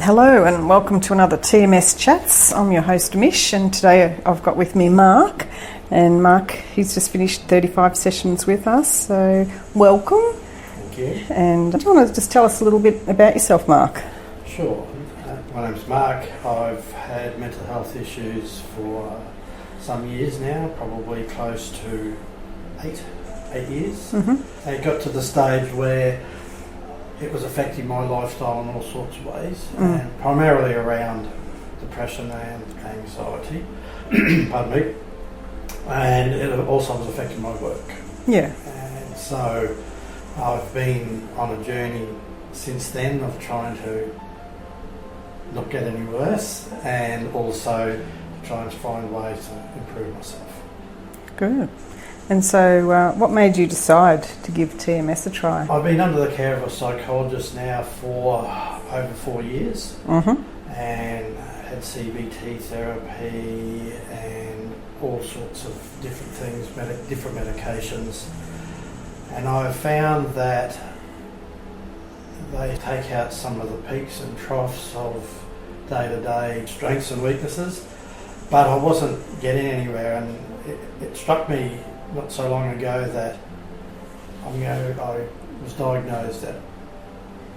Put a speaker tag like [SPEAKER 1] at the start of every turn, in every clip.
[SPEAKER 1] Hello and welcome to another TMS Chats. I'm your host Mish, and today I've got with me Mark. And Mark, he's just finished 35 sessions with us, so welcome.
[SPEAKER 2] Thank you.
[SPEAKER 1] And do you want to just tell us a little bit about yourself, Mark?
[SPEAKER 2] Sure. My name's Mark. I've had mental health issues for some years now, probably close to eight years.
[SPEAKER 1] Mm-hmm.
[SPEAKER 2] It got to the stage where it was affecting my lifestyle in all sorts of ways, and primarily around depression and anxiety, pardon me, and it also was affecting my work.
[SPEAKER 1] Yeah.
[SPEAKER 2] And so I've been on a journey since then of trying to not get any worse and also try and find ways to improve myself.
[SPEAKER 1] Good. And so what made you decide to give TMS a try?
[SPEAKER 2] I've been under the care of a psychologist now for over 4 years, and had CBT therapy and all sorts of different things, different medications, and I've found that they take out some of the peaks and troughs of day-to-day strengths and weaknesses, but I wasn't getting anywhere, and it struck me not so long ago that I was diagnosed that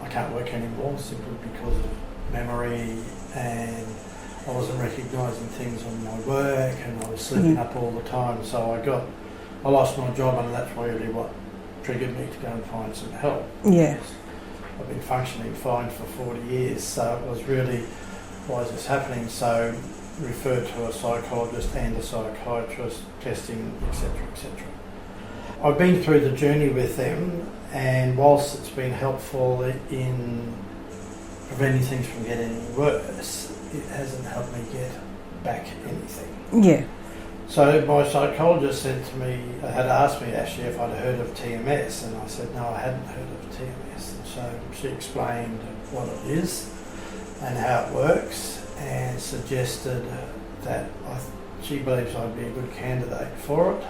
[SPEAKER 2] I can't work anymore simply because of memory, and I wasn't recognising things on my work, and I was slipping up all the time. So I lost my job, and that's really what triggered me to go and find some help.
[SPEAKER 1] Yeah.
[SPEAKER 2] I've been functioning fine for 40 years, so it was really, why is this happening? So referred to a psychologist and a psychiatrist, testing, etc., etc. I've been through the journey with them, and whilst it's been helpful in preventing things from getting worse, it hasn't helped me get back anything.
[SPEAKER 1] Yeah.
[SPEAKER 2] So my psychologist said to me, had asked me actually if I'd heard of TMS, and I said no, I hadn't heard of TMS. And so she explained what it is and how it works, and suggested that she believes I'd be a good candidate for it,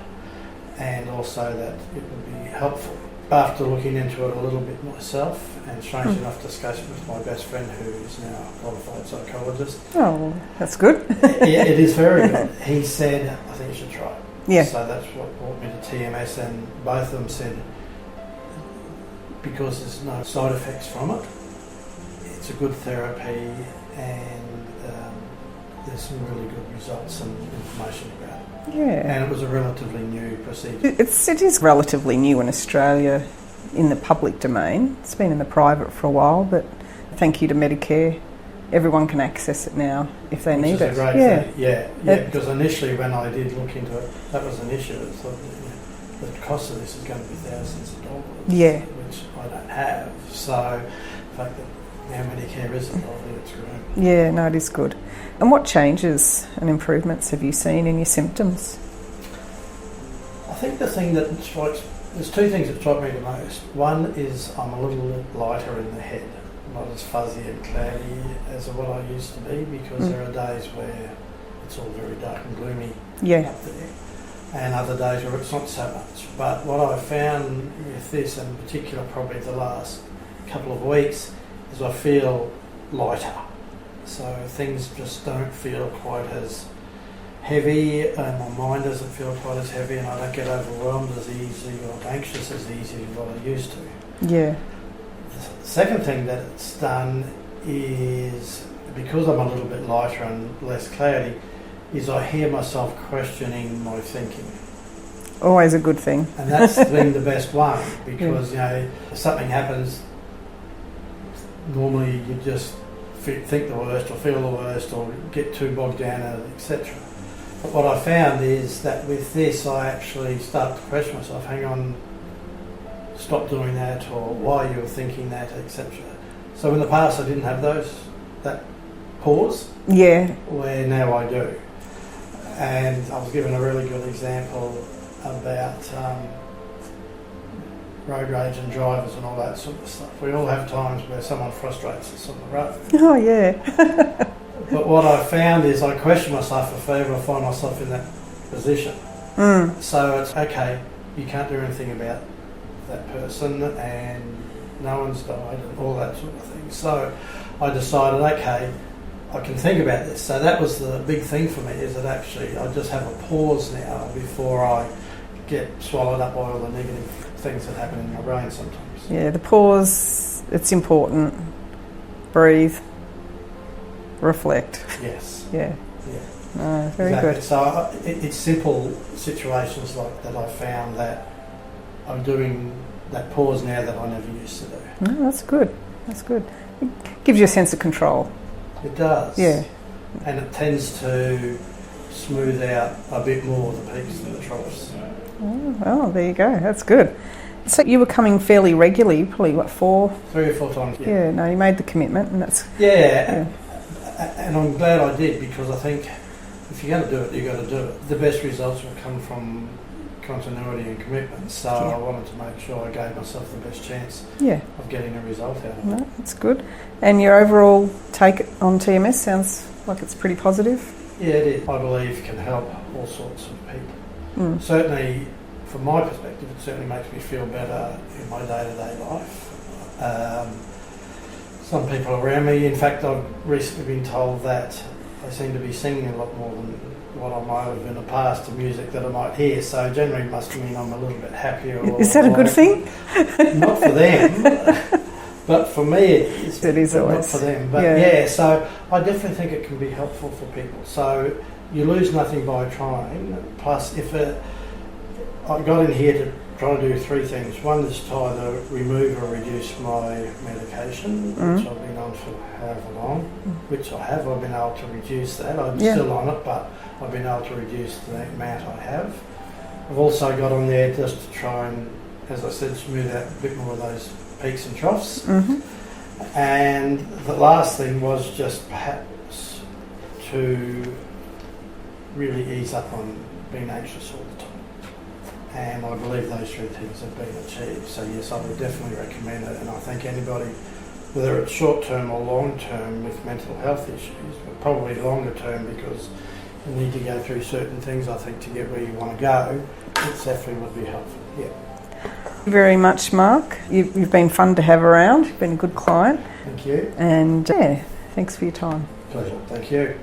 [SPEAKER 2] and also that it would be helpful. After looking into it a little bit myself, and strange enough discussing with my best friend who is now a qualified psychologist.
[SPEAKER 1] Oh, that's good.
[SPEAKER 2] Yeah, it is very good. He said, I think you should try it.
[SPEAKER 1] Yeah.
[SPEAKER 2] So that's what brought me to TMS, and both of them said, because there's no side effects from it, it's a good therapy, and there's some really good results and information about it.
[SPEAKER 1] Yeah.
[SPEAKER 2] And it was a relatively new procedure.
[SPEAKER 1] It is relatively new in Australia in the public domain. It's been in the private for a while, but thank you to Medicare, everyone can access it now if they need it.
[SPEAKER 2] Which is a great thing. Yeah, because initially when I did look into it, that was an issue. I thought the cost of this is going to be thousands of dollars, which I don't have. So the fact that now Medicare is involved, it's great.
[SPEAKER 1] Yeah, no, it is good. And what changes and improvements have you seen in your symptoms?
[SPEAKER 2] I think the thing that there's two things that strike me the most. One is I'm a little bit lighter in the head, not as fuzzy and cloudy as what I used to be, because there are days where it's all very dark and gloomy up there, and other days where it's not so much. But what I've found with this, and in particular probably the last couple of weeks, is I feel lighter. So things just don't feel quite as heavy, and my mind doesn't feel quite as heavy, and I don't get overwhelmed as easily or anxious as easily as what I used to.
[SPEAKER 1] Yeah.
[SPEAKER 2] The second thing that it's done is, because I'm a little bit lighter and less cloudy, is I hear myself questioning my thinking.
[SPEAKER 1] Always a good thing.
[SPEAKER 2] And that's been the best one, because if something happens, normally you just think the worst or feel the worst or get too bogged down in it, etc. But what I found is that with this I actually start to question myself, hang on, stop doing that, or why you were thinking that, etc. So in the past I didn't have that pause, where now I do. And I was given a really good example about road rage and drivers and all that sort of stuff. We all have times where someone frustrates us on the road.
[SPEAKER 1] Oh, yeah.
[SPEAKER 2] But what I found is I question myself if I ever find myself in that position. So it's okay, you can't do anything about that person, and no one's died, and all that sort of thing. So I decided, okay, I can think about this. So that was the big thing for me, is that actually I just have a pause now before I get swallowed up by all the negative things that happen in my brain sometimes.
[SPEAKER 1] Yeah, the pause, it's important. Breathe. Reflect.
[SPEAKER 2] Yes.
[SPEAKER 1] Yeah.
[SPEAKER 2] Yeah.
[SPEAKER 1] Very
[SPEAKER 2] exactly.
[SPEAKER 1] good.
[SPEAKER 2] So it's simple situations like that I found that I'm doing that pause now that I never used to do.
[SPEAKER 1] No, that's good. That's good. It gives you a sense of control.
[SPEAKER 2] It does.
[SPEAKER 1] Yeah.
[SPEAKER 2] And it tends to smooth out a bit more the peaks and the troughs.
[SPEAKER 1] Oh, there you go. That's good. So you were coming fairly regularly, probably,
[SPEAKER 2] 3 or 4 times.
[SPEAKER 1] Yeah, no, you made the commitment, and that's...
[SPEAKER 2] Yeah. And I'm glad I did, because I think if you're going to do it, you've got to do it. The best results will come from continuity and commitment, so I wanted to make sure I gave myself the best chance of getting a result out of it.
[SPEAKER 1] No, that's good. And your overall take on TMS sounds like it's pretty positive?
[SPEAKER 2] Yeah, it is. I believe can help all sorts of people. Certainly, from my perspective, it certainly makes me feel better in my day-to-day life. Some people around me, in fact, I've recently been told that I seem to be singing a lot more than what I might have in the past to music that I might hear, so generally must mean I'm a little bit happier.
[SPEAKER 1] Is that a good thing?
[SPEAKER 2] Not for them, but for me it is always. Not for them. But so I definitely think it can be helpful for people. So you lose nothing by trying. Plus, I got in here to try to do 3 things. One is to either remove or reduce my medication, which I've been on for however long, which I have. I've been able to reduce that. I'm still on it, but I've been able to reduce the amount I have. I've also got on there just to try and, as I said, smooth out a bit more of those peaks and troughs. And the last thing was just perhaps to really ease up on being anxious all the time. And I believe those 3 things have been achieved. So yes, I would definitely recommend it. And I think anybody, whether it's short-term or long-term with mental health issues, but probably longer-term because you need to go through certain things, I think, to get where you want to go, it definitely would be helpful. Yeah.
[SPEAKER 1] Thank you very much, Mark. You've been fun to have around. You've been a good client.
[SPEAKER 2] Thank you.
[SPEAKER 1] And thanks for your time.
[SPEAKER 2] Pleasure. Thank you.